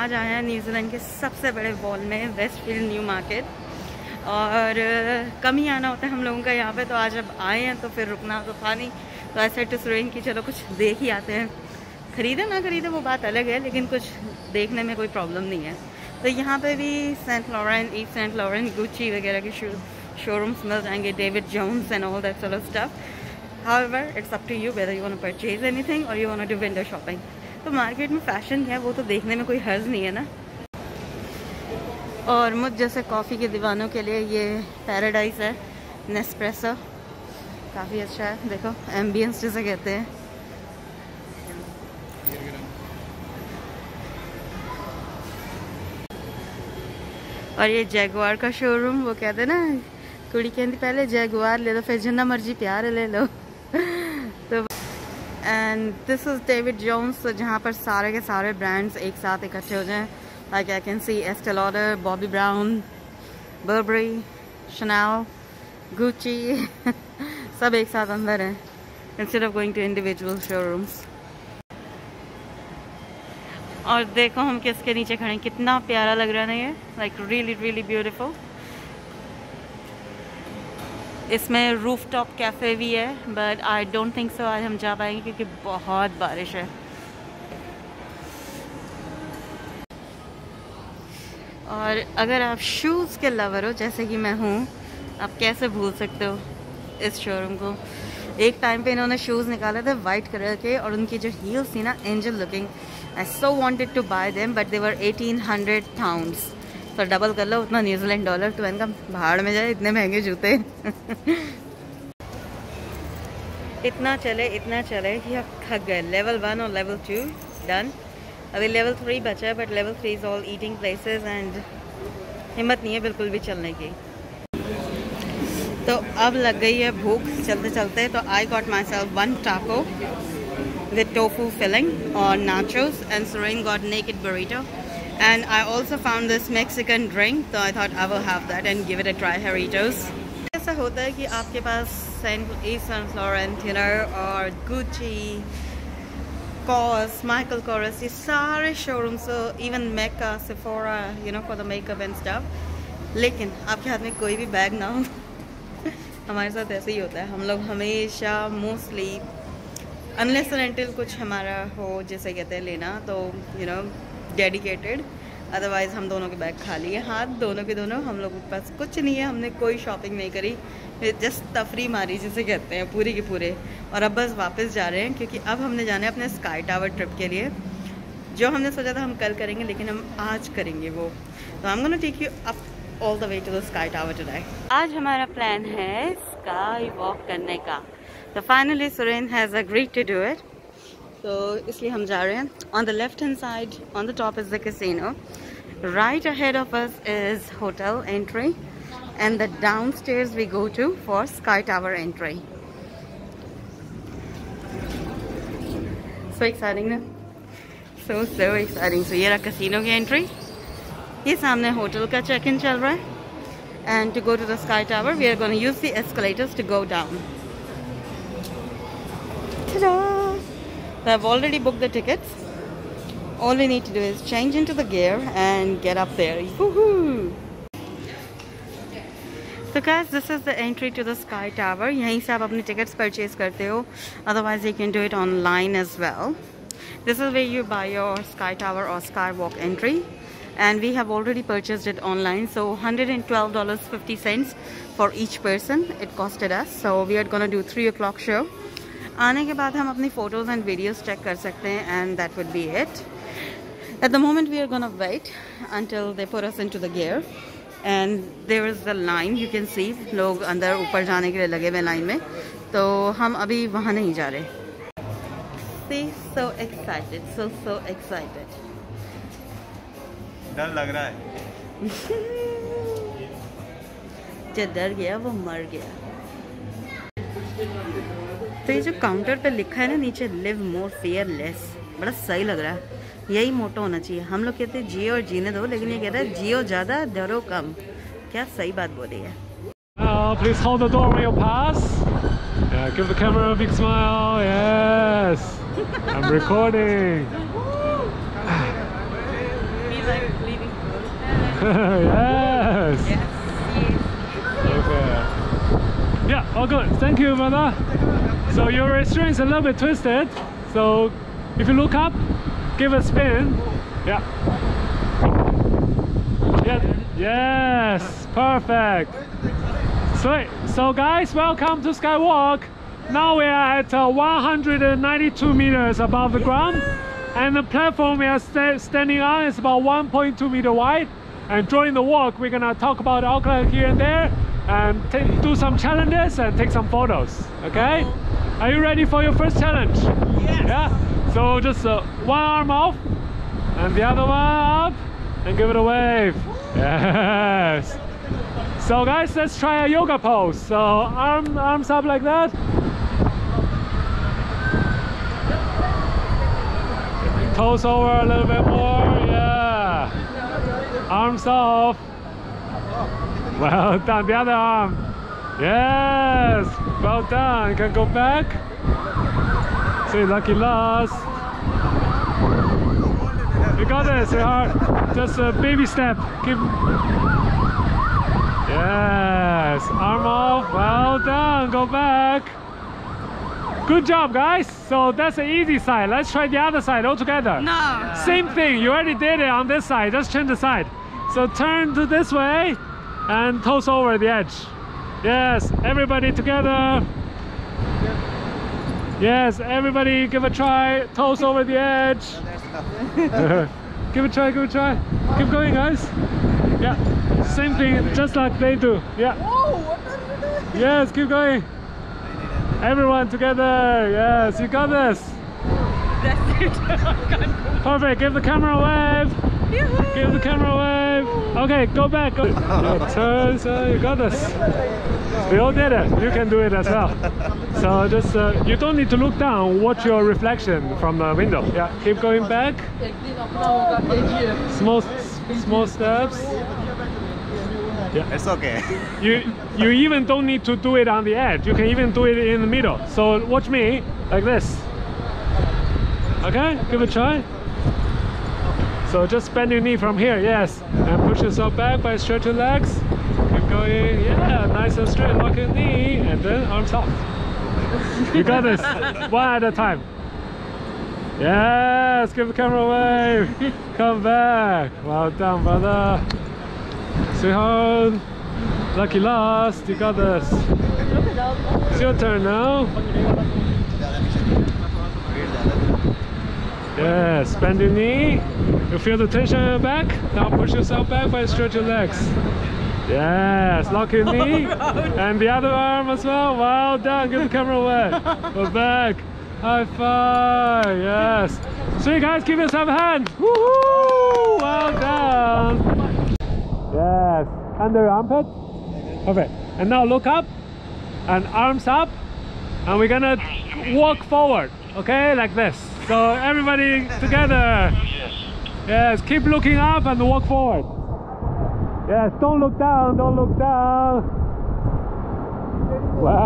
आज आए हैं न्यूजीलैंड के सबसे बड़े मॉल में, वेस्टफील्ड न्यू मार्केट। और कम ही आना होता है हम लोगों का यहाँ पे, तो आज अब आए हैं तो फिर रुकना तो था नहीं, तो ऐसे टू सुरेन की चलो कुछ देख ही आते हैं। ख़रीदे ना ख़रीदे वो बात अलग है, लेकिन कुछ देखने में कोई प्रॉब्लम नहीं है। तो यहाँ पे भी Saint Laurent, Yves Saint Laurent, Gucci वगैरह के शोरूम्स मिल जाएंगे, David Jones and all that sort of stuff. However it's up to you whether you want to purchase anything or you want to do window shopping. तो market में fashion है वो तो देखने में कोई हर्ज नहीं है ना। और मुझ जैसे कॉफ़ी के दीवानों के लिए ये पैराडाइज है, नेस्प्रेसो, काफ़ी अच्छा है। देखो एम्बियंस जिसे कहते हैं। और ये जैगुआर का शोरूम, वो कहते हैं ना कुड़ी कहती पहले जैगुआर ले लो फिर जितना मर्जी प्यार ले लो। तो and this is David Jones, जहाँ पर सारे के सारे ब्रांड्स एक साथ इकट्ठे हो जाएं। Like I can see Estee Lauder, Bobby Brown, Burberry, Chanel, Gucci सब एक साथ अंदर हैं, instead of going to individual showrooms. और देखो हम किसके नीचे खड़े हैं, कितना प्यारा लग रहा है ना ये, लाइक रियली रियली ब्यूटीफुल। इसमें रूफटॉप कैफ़े भी है, but I don't think so आज हम जा पाएंगे क्योंकि बहुत बारिश है। और अगर आप शूज़ के लवर हो जैसे कि मैं हूँ, आप कैसे भूल सकते हो इस शोरूम को। एक टाइम पे इन्होंने शूज़ निकाले थे वाइट कलर के, और उनकी जो हील्स थी ना angel looking, I so wanted to buy them but they were 1800 pounds. तो डबल कर लो उतना न्यूजीलैंड डॉलर, तो इनका भाड़ में जाए इतने महंगे जूते। इतना चले कि अब थक गए। लेवल 1 और लेवल 2 डन, अभी लेवल 3 बचा है, but level 3 is all eating places and हिम्मत नहीं है बिल्कुल भी चलने की। तो अब लग गई है भूख चलते चलते, तो I got my self 1 taco with tofu filling or nachos, and Serene got naked burrito, and I also found this Mexican drink, so I thought I will have that and give it a try. Jarritos. ऐसा होता है कि आपके पास Saint Laurent, you know, और Gucci, COS, Michael Kors, ये सारे showrooms, even Mecca, Sephora, you know, for the makeup and stuff, लेकिन आपके हाथ में कोई भी बैग ना हो। हमारे साथ ऐसे ही होता है, हम लोग हमेशा मोस्टली अनलेस एंड अनटिल कुछ हमारा हो जैसे कहते हैं लेना, तो यू नो डेडिकेटेड, अदरवाइज़ हम दोनों के बैग खाली है, हाथ दोनों के दोनों। हम लोगों के पास कुछ नहीं है, हमने कोई शॉपिंग नहीं करी, जस्ट तफरी मारी जिसे कहते हैं पूरी के पूरे। और अब बस वापस जा रहे हैं क्योंकि अब हमने जाना है अपने स्काई टावर ट्रिप के लिए, जो हमने सोचा था हम कल करेंगे लेकिन हम आज करेंगे वो। तो I am gonna take you up all the way to the sky tower today. आज हमारा प्लान है स्काई वॉक करने का, तो finally Suren has agreed to do it, तो इसलिए हम जा रहे हैं। On the left hand side, on the top is the casino. Right ahead of us is hotel entry, and the downstairs we go to for sky tower entry. So exciting ना? So exciting. So ये रहा casino की entry, ये सामने hotel का check in चल रहा है, and to go to the sky tower we are gonna use the escalators to go down. So I've already booked the tickets. All we need to do is change into the gear and get up there. Woohoo! So guys, this is the entry to the sky tower. यहीं से आप अपनी tickets purchase करते हो. Otherwise, you can do it online as well. This is where you buy your sky tower or skywalk entry. And we have already purchased it online, so $112.50 for each person it costed us. So we are gonna do 3 o'clock show. आने के बाद हम अपनी photos and videos check कर सकते हैं, and that would be it. At the moment we are gonna wait until they put us into the gear, and there is the line you can see, लोग अंदर ऊपर जाने के लिए लगे हुए लाइन में, तो हम अभी वहाँ नहीं जा रहे। See, so excited, so excited. डर लग रहा है। जो डर गया वो मर गया। तो ये जो काउंटर पे लिखा है ना नीचे, लिव मोर फियरलेस, बड़ा सही लग रहा है। यही मोटो होना चाहिए। हम लोग कहते हैं जियो और जीने दो, लेकिन ये कहता है जियो ज़्यादा डरो कम। क्या सही बात बोली है। Please hold the door when you pass. Yeah, give the camera a big smile. Yes, I'm recording. like leaving food. Yes. Yes. Okay. Yeah, all good. Thank you, brother. So your restaurant is a little bit twisted. So if you look up, give a spin. Yeah. Yeah. Yes. Perfect. Sweet. So guys, welcome to Skywalk. Now we are at 192 meters above the ground, and the platform we are standing on is about 1.2 meter wide. And during the walk, we're gonna talk about Auckland here and there, and do some challenges and take some photos. Okay? Are you ready for your first challenge? Yes. Yeah. So just one arm off, and the other one up, and give it a wave. Yes. So guys, let's try a yoga pose. So arms up like that. Toes over a little bit more. Yeah. Arms off. Well done. The other arm. Yes. Well done. You can go back. Say lucky loss. You got this, sweetheart. Just a baby step. Keep. Yes. Arm off. Well done. Go back. Good job, guys. So that's the easy side. Let's try the other side all together. No. Same thing. You already did it on this side. Just change the side. So turn to this way and toes over the edge. Yes. Everybody together. Yes. Everybody give a try. Toes over the edge. Give it a try. Give it a try. Keep going, guys. Yeah. Same thing. Just like they do. Yeah. Yes. Keep going. Everyone together. Yes, you got this. That's it. Perfect. Give the camera a wave. Yoo-hoo. Give the camera a wave. Okay, go back. Go. Yeah, turn. So you got this. We all did it. You can do it as well. So just you don't need to look down. Watch your reflection from the window. Yeah. Keep going back. Small steps. Yeah. It's okay. You even don't need to do it on the edge. You can even do it in the middle. So watch me like this. Okay, give it a try. So just bend your knee from here, yes, and push yourself back by stretch your legs. Keep going, yeah, nice and straight. Lock your knee and then arms off. You got this. One at a time. Yes, give the camera a wave. Come back. Well done, brother. Sweetheart, lucky last, you got this. It's your turn now. Yes, bend your knee. You feel the tension in your back. Now push yourself back by stretch your legs. Yes, lock your knee. And the other arm as well. Well done, give the camera away. Go back. High five. Yes. So you guys, give yourself a hand. Woohoo! Well done. Yes, under your armpit. Perfect. And now look up and arms up, and we're gonna walk forward, okay, like this. So everybody together. Yes, keep looking up and walk forward. Yes, don't look down, don't look down. Wow.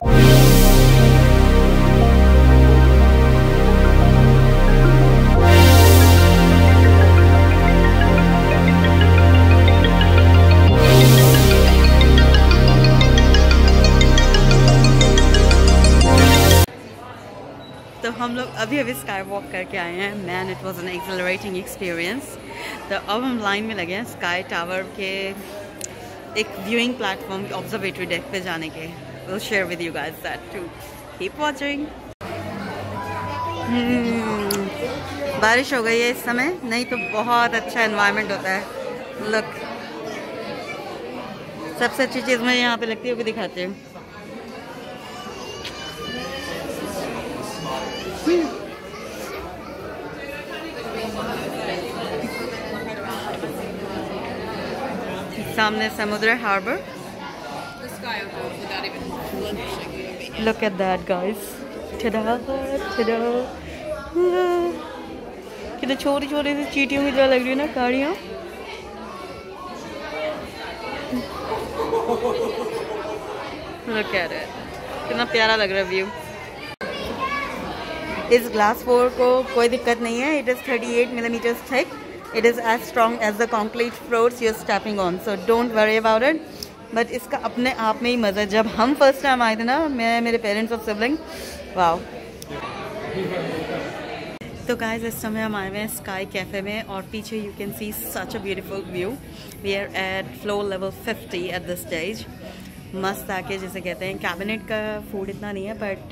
तो हम लोग अभी sky walk करके आए हैं man it was an accelerating experience. तो अब हम लाइन में लगे हैं स्काई टावर के एक व्यूइंग प्लेटफॉर्म ऑब्जर्वेटरी डेक पे जाने के। Will share with you guys that too. Keep watching. बारिश हो गई है इस समय, नहीं तो बहुत अच्छा एनवायरनमेंट होता है। लुक, सबसे अच्छी चीज़ मुझे यहाँ पे लगती है वो भी दिखाती हूँ। सामने समुद्र harbour. Look at that, guys. Ta-da, ta-da. कितने छोटी छोटी सी चींटियों की तरह लग रही है ना गाड़ियाँ। Look at it. कितना प्यारा लग रहा है व्यू। इस ग्लास फ्लोर को कोई दिक्कत नहीं है। It is 38 millimetres thick. It is as strong as the concrete floors you're stepping on, so don't worry about it. But इसका अपने आप में ही मज़ा है. जब हम फर्स्ट टाइम आए थे ना, मैं, मेरे पेरेंट्स और सिबलिंग, वाओ. तो गाइस इस समय हम आए हुए हैं स्काई कैफ़े में और पीछे you can see such a beautiful view. We are at floor level 50 at this stage. मस्त आके जिसे कहते हैं, कैबिनेट का फूड इतना नहीं है बट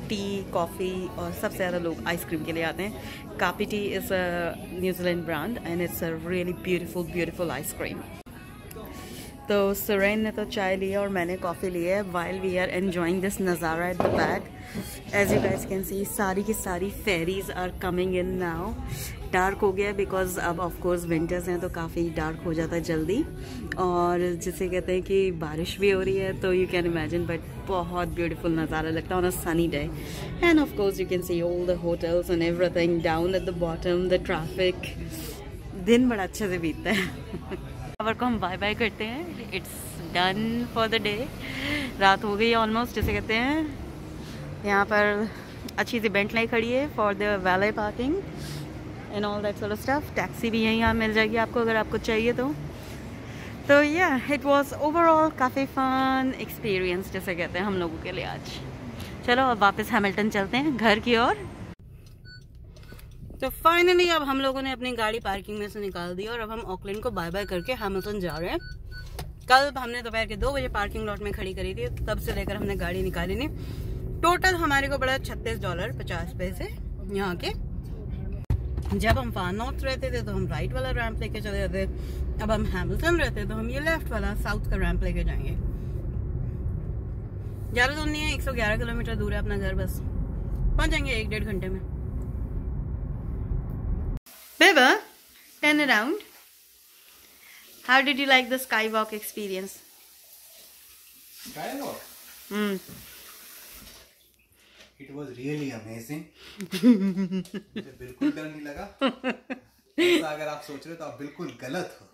टी कॉफ़ी और सबसे ज़्यादा लोग आइसक्रीम के लिए आते हैं. Copy T is a New Zealand brand and it's a really beautiful ice cream. तो सुरैन ने तो चाय लिया और मैंने कॉफ़ी ली है. While we are enjoying this नज़ारा at the back. As you guys can see सारी की सारी ferries are coming in now. Dark हो गया बिकॉज अब ऑफ कोर्स विंटर्स हैं तो काफ़ी डार्क हो जाता है जल्दी. और जिसे कहते हैं कि बारिश भी हो रही है, तो यू कैन इमेजिन, बट बहुत ब्यूटीफुल नज़ारा लगता है on a sunny day. End of course you can see all the hotels and everything down at the bottom. The traffic, दिन बड़ा अच्छे से बीतता है. टावर को हम बाय बाय करते हैं. It's done for the day. रात हो गई ऑलमोस्ट, जैसे कहते हैं. यहाँ पर अच्छी सी बेंटली खड़ी है for the valet parking and all that sort of stuff. Taxi भी यहीं यहाँ मिल जाएगी आपको अगर आपको चाहिए तो. तो या इट वाज ओवरऑल काफ़ी फन एक्सपीरियंस जैसे कहते हैं हम लोगों के लिए आज. चलो अब वापस हैमिल्टन चलते हैं घर की ओर. तो फाइनली अब हम लोगों ने अपनी गाड़ी पार्किंग में से निकाल दी और अब हम ऑकलैंड को बाय बाय करके हैमिल्टन जा रहे हैं. कल हमने दोपहर के 2 बजे पार्किंग लॉट में खड़ी करी थी, तब से लेकर हमने गाड़ी निकाली नहीं. टोटल हमारे को पड़ा $36.50 यहाँ के. जब हम फार नॉर्थ रहते थे तो हम राइट वाला रैंप लेके चले जाते. अब हम हैमिल्टन रहते तो हम ये लेफ्ट वाला साउथ का रैंप लेके जाएंगे. ज़्यादा दूर नहीं है, 111 किलोमीटर दूर है अपना घर. बस पहुंच जाएंगे 1-1.5 घंटे में. Beba, turn around. How did you like the skywalk experience? Skywalk? It was really amazing. मुझे बिल्कुल डर नहीं लगा. ऐसा अगर आप सोच रहे हो तो आप बिल्कुल गलत हो.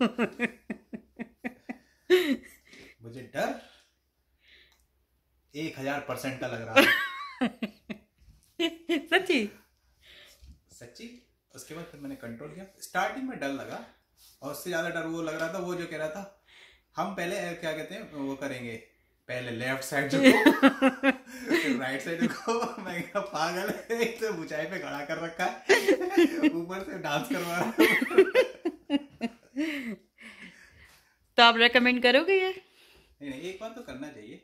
मुझे डर 1000% का लग रहा है. सच्ची. उसके बाद फिर मैंने कंट्रोल किया. स्टार्टिंग में डर लगा और उससे ज्यादा डर वो लग रहा था, वो जो कह रहा था हम पहले क्या कहते हैं वो करेंगे, पहले लेफ्ट साइड झुको फिर राइट साइड झुको. मैं क्या पागल है, एक तो ऊंचाई पे खड़ा कर रखा है, ऊपर से डांस करवा रहा है. तो आप रेकमेंड करोगे ये? नहीं, एक बार तो करना चाहिए,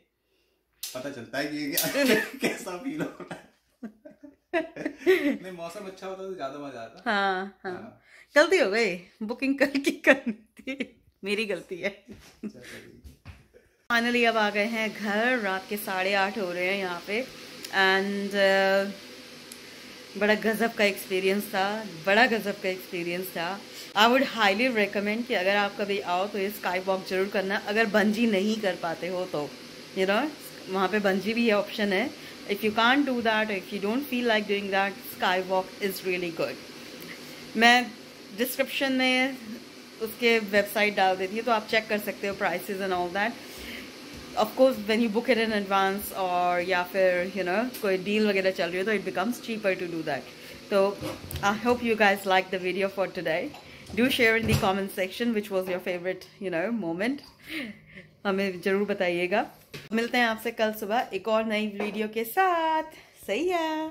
पता चलता है कि कैसा फील हो रहा है. नहीं, मौसम अच्छा होता तो ज्यादा मजा आता. हाँ. गलती हो गई, बुकिंग करके करनी थी, मेरी गलती है. फाइनली अब आ गए हैं घर. रात के 8:30 हो रहे हैं यहाँ पे. एंड बड़ा गजब का एक्सपीरियंस था. आई वुड हाईली रिकमेंड कि अगर आप कभी आओ तो ये स्काई वॉक जरूर करना. अगर बंजी नहीं कर पाते हो तो वहाँ पे बंजी भी ऑप्शन है. If you can't do that, or if you don't feel like doing that, skywalk is really good. मैं डिस्क्रिप्शन में उसके वेबसाइट डाल देती हूँ तो आप चेक कर सकते हो prices and all that. Of course when you book it in advance और या फिर कोई डील वगैरह चल रही हो तो it becomes cheaper to do that. तो I hope you guys like the video for today. Do share in the comment section which was your favourite moment. हमें ज़रूर बताइएगा. मिलते हैं आपसे कल सुबह एक और नई वीडियो के साथ. सही है.